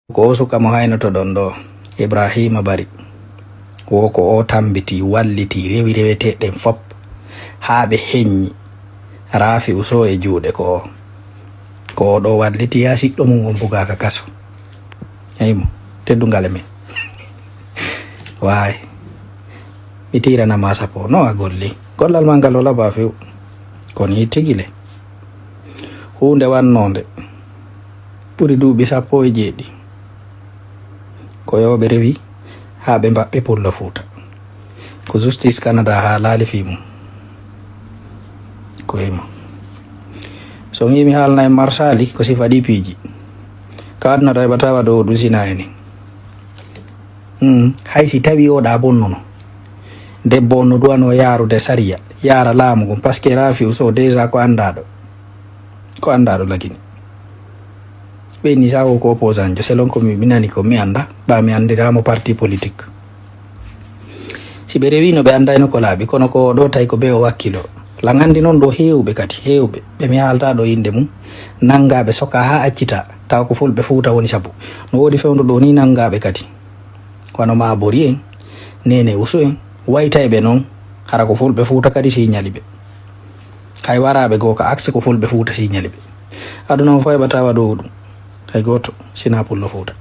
ko suka mo haynoto ɗon ɗo Ibrahima Bari wo ko o tambiti walliti rewi reweteɗen fop haa ɓe heññi Rafi Uso e juuɗe ko o ɗo walliti ya siɗɗo mum on bugaka kaso eymo teddungale men waay mi tiranama sapo no a golli gollal ma ngal wala ba few kono yi tigile hunde wannode ɓuri duuɓi 17 ko yoɓe rewi haa ɓe mbaɓɓe Pullo Fuuta ko justice Canada haa laali fi mum ko yima so yimi haalna e marsali ko sifa ɗi piiji ka aduna ɗo heɓata waɗa o ɗusina eni hay si tawi oɗa bonnuno debbo on no duwano yarude sariya yara laamu gum par ce que Rafi Uso déjà ko andaɗo lagini ɓeyni sawo ko opposant jo selon ko mi nani ko mi anda ba mi andiramo parti politique si ɓe rewino ɓe andayno ko laaɓi kono ko ɗo tawi ko be o wakkilo lan andi noon ɗo hewɓe kadi hewɓe ɓe mi haalta ɗo inde mum nangaɓe soka ha accita taw ko fulɓe Fuuta woni sabu no woodi fewndo ɗo ni nangaɓe kadi wano ma Bori en Nene Uso en wayta e ɓe noon hara ko fulɓe Fuuta kadi signali ɓe hay waraɓe goo ka axe ko fulɓe Fuuta signali ɓe aduna o fo heɓata waɗo ɗum hay goto sina Pullo Fuuta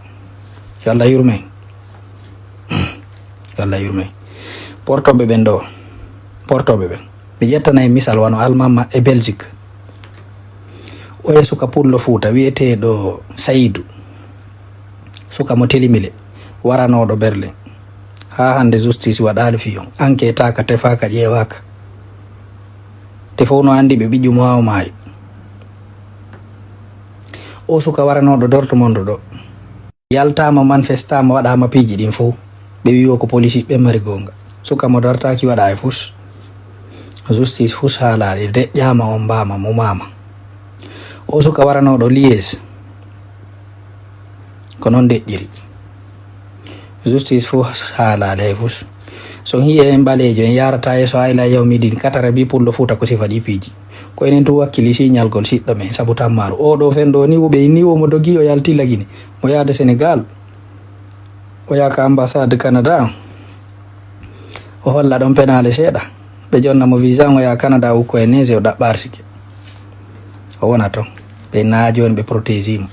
yo Allah yurmen portoɓe ɓen ɗo portoɓe ɓen mi ƴettana e misal wano almama e Belgique o e suka Pullo Fuuta wiyeteɗo Saydou suka mo Telimile waranoɗo Berlin ha hande justice waɗali fiyon enquêtaka tefaka ƴeewaka te fof no andi ɓe ɓiƴƴu mo haw maayo o suka waranoɗo Dortmund ɗo yaltama manifestama waɗama piiji ɗin fof ɓe wiwo ko police ɓe mari gonga suka mo dartaki waɗa e fus justice fus haalaɗe deƴƴama on mbama mo mama o suka waranoɗo Liège ko noon deƴƴiri justice fo haalaɗe hay fus so hiye en ɓalejo en yarata yeso hayla yawmidin katara bi Pullo Fuuta ko sifa ɗi piiji ko enen tu wakkili signalgol siɗɗo men sabu tammaro oɗo fenɗo ni ɓe ni womo dogi o yalti lagine mo yaade Sénégal o yaka ambassade Canada o holla ɗon penale seeɗa ɓe jonna mo visa o ya Canada ukko e neige o ɗaɓɓa arsike o wona ton ɓe naaji on ɓe protégi mo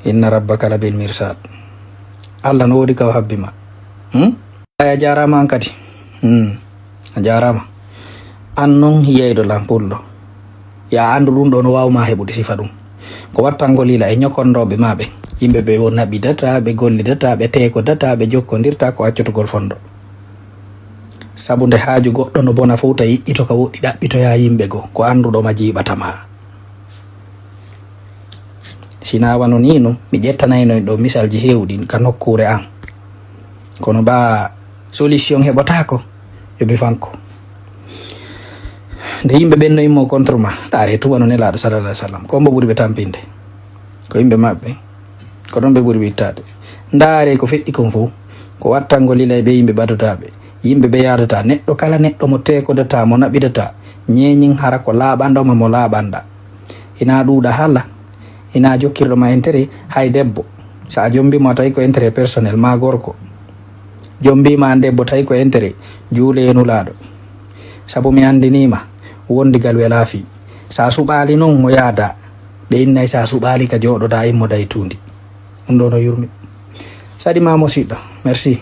inna rabbaka labil mirsad Allah no woodi ka o habbi ma a jarama an kadi a jarama an noon yeyɗo lan Pullo ya andu ɗum ɗo no wawma heɓude sifa ɗum ko wattangol lila e ñokondoɓe ma ɓe yimɓe ɓe o naɓidata ɓe gollidata ɓe tekodata ɓe jokkodirta ko accutugol fondo sabu nde haaju goɗɗo no bona Fuuta yiƴƴito ka woɗɗi ɗaɓɓitoya yimɓe go ko anduɗo ma jiiɓatama sina wano ni no mi ƴettanayno ɗo misalji hewɗi ka nokkure an kono ba solution heɓotako yoɓe fanko nde yimɓe ɓennoyimo contre ma ɗaare tuwano nelaɗo sallallah alih w sallam ko mbo ɓuuri ɓe tampinde ko yimɓe maɓɓe ko ɗon ɓe ɓuuri wittade ndaare ko feƴƴi kon fof ko wattango lila ɓe yimɓe ɓadotaɓe yimɓe ɓe yadata neɗɗo kala neɗɗo mo tekodata mo naɓidata ñeñin hara ko laaɓandoma mo laaɓanɗa ina ɗuuɗa hala ina jokkirɗo ma intérêt hay debbo sa jombima tawi ko intérêt personnel ma gorko jombima an debbo tawi ko intérêt juule enulaɗo sabu mi andinima wondigal welaafi sa suɓali noon mo yaada ɓe innay sa suɓali ka jooɗoɗa immo day tundi ɗum ɗo no yurmi saɗima musidɗo merci